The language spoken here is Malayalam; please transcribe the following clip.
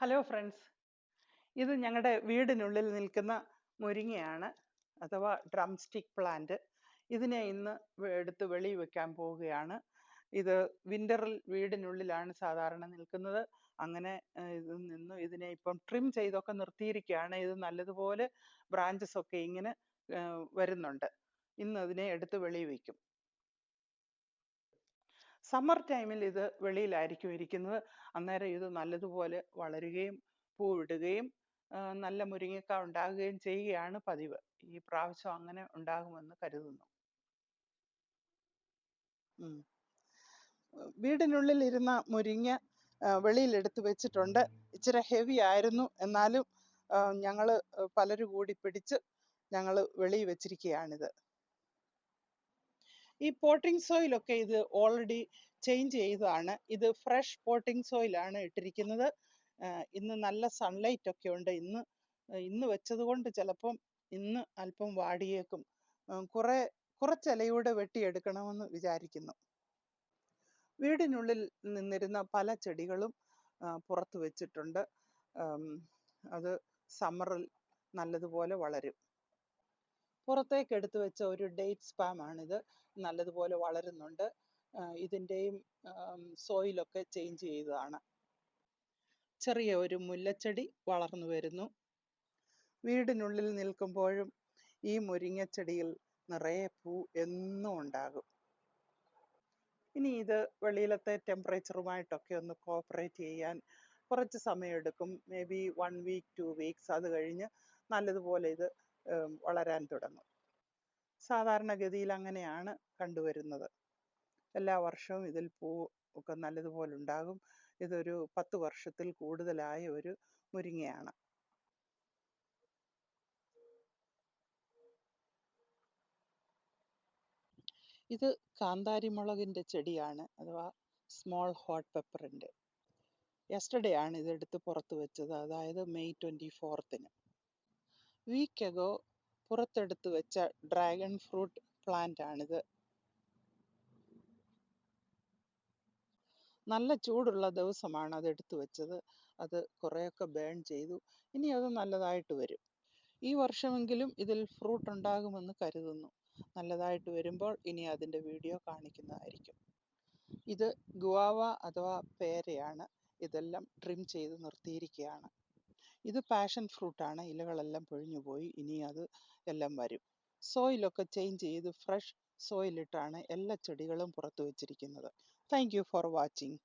ഹലോ ഫ്രണ്ട്സ്, ഇത് ഞങ്ങളുടെ വീടിനുള്ളിൽ നിൽക്കുന്ന മുരിങ്ങയാണ്, അഥവാ ഡ്രം സ്റ്റിക്ക് പ്ലാന്റ്. ഇതിനെ ഇന്ന് എടുത്ത് വെളിയിൽ വെക്കാൻ പോവുകയാണ്. ഇത് വിൻ്ററിൽ വീടിനുള്ളിലാണ് സാധാരണ നിൽക്കുന്നത്. അങ്ങനെ ഇതിൽ നിന്നും ഇതിനെ ഇപ്പം ട്രിം ചെയ്തൊക്കെ നിർത്തിയിരിക്കുകയാണ്. ഇത് നല്ലതുപോലെ ബ്രാഞ്ചസ് ഒക്കെ ഇങ്ങനെ വരുന്നുണ്ട്. ഇന്ന് അതിനെ എടുത്ത് വെളിയിൽ വയ്ക്കും. സമ്മർ ടൈമിൽ ഇത് വെളിയിലായിരിക്കും ഇരിക്കുന്നത്. അന്നേരം ഇത് നല്ലതുപോലെ വളരുകയും പൂവിടുകയും നല്ല മുരിങ്ങക്ക ഉണ്ടാകുകയും ചെയ്യുകയാണ് പതിവ്. ഈ പ്രാവശ്യം അങ്ങനെ ഉണ്ടാകുമെന്ന് കരുതുന്നു. വീടിനുള്ളിൽ ഇരുന്ന മുരിങ്ങ വെളിയിൽ എടുത്തു വെച്ചിട്ടുണ്ട്. ഇച്ചിരി ഹെവി ആയിരുന്നു, എന്നാലും ഞങ്ങൾ പലരും കൂടി പിടിച്ച് ഞങ്ങൾ വെളിയിൽ വെച്ചിരിക്കുകയാണിത്. ഈ പോട്ടിംഗ് സോയിലൊക്കെ ഇത് ഓൾറെഡി ചേഞ്ച് ചെയ്തതാണ്. ഇത് ഫ്രഷ് പോട്ടിംഗ് സോയിലാണ് ഇട്ടിരിക്കുന്നത്. ഇന്ന് നല്ല സൺലൈറ്റ് ഒക്കെ ഉണ്ട്. ഇന്ന് വെച്ചത് കൊണ്ട് ചിലപ്പം ഇന്ന് അല്പം വാടിയേക്കും. കുറച്ച് ഇലയൂടെ വെട്ടിയെടുക്കണമെന്ന് വിചാരിക്കുന്നു. വീടിനുള്ളിൽ നിന്നിരുന്ന പല ചെടികളും പുറത്ത് വെച്ചിട്ടുണ്ട്. അത് സമ്മറിൽ നല്ലതുപോലെ വളരും. പുറത്തേക്ക് എടുത്തു വെച്ച ഒരു ഡേറ്റ് സ്പാം ആണിത്. നല്ലതുപോലെ വളരുന്നുണ്ട്. ഇതിൻ്റെയും സോയിലൊക്കെ ചേഞ്ച് ചെയ്തതാണ്. ചെറിയ ഒരു മുല്ലച്ചെടി വളർന്നു വരുന്നു. വീടിനുള്ളിൽ നിൽക്കുമ്പോഴും ഈ മുരിങ്ങച്ചെടിയിൽ നിറയെ പൂ എന്നും ഉണ്ടാകും. ഇനി ഇത് വെളിയിലത്തെ ടെമ്പറേച്ചറുമായിട്ടൊക്കെ ഒന്ന് കോപ്പറേറ്റ് ചെയ്യാൻ കുറച്ച് സമയമെടുക്കും. May be 1 week 2 weeks. അത് കഴിഞ്ഞ് നല്ലതുപോലെ ഇത് വളരാൻ തുടങ്ങും. സാധാരണഗതിയിൽ അങ്ങനെയാണ് കണ്ടുവരുന്നത്. എല്ലാ വർഷവും ഇതിൽ പൂ ഒക്കെ നല്ലതുപോലെ ഉണ്ടാകും. ഇതൊരു 10 വർഷത്തിൽ കൂടുതലായ ഒരു മുരിങ്ങയാണ്. ഇത് കാന്താരി മുളകിൻ്റെ ചെടിയാണ്, അഥവാ സ്മോൾ ഹോട്ട് പെപ്പറിൻ്റെ. യെസ്റ്റർഡേ ആണ് ഇതെടുത്ത് പുറത്ത് വെച്ചത്, അതായത് മെയ് 24-ന്. വീക്ക് അഗോ പുറത്തെടുത്ത് വെച്ച ഡ്രാഗൺ ഫ്രൂട്ട് പ്ലാന്റ് ആണിത്. നല്ല ചൂടുള്ള ദിവസമാണ് അതെടുത്ത് വെച്ചത്. അത് കുറേയൊക്കെ ബേൺ ചെയ്തു. ഇനി അത് നല്ലതായിട്ട് വരും. ഈ വർഷമെങ്കിലും ഇതിൽ ഫ്രൂട്ട് ഉണ്ടാകുമെന്ന് കരുതുന്നു. നല്ലതായിട്ട് വരുമ്പോൾ ഇനി അതിൻ്റെ വീഡിയോ കാണിക്കുന്നതായിരിക്കും. ഇത് ഗുവാവ അഥവാ പേരയാണ്. ഇതെല്ലാം ട്രിം ചെയ്ത് നിർത്തിയിരിക്കുകയാണ്. ഇത് പാഷൻ ഫ്രൂട്ടാണ്. ഇലകളെല്ലാം പൊഴിഞ്ഞു പോയി. ഇനി അത് എല്ലാം വരും. സോയിലൊക്കെ ചേഞ്ച് ചെയ്ത് ഫ്രഷ് സോയിലിട്ടാണ് എല്ലാ ചെടികളും പുറത്തു വച്ചിരിക്കുന്നത്. Thank you for watching.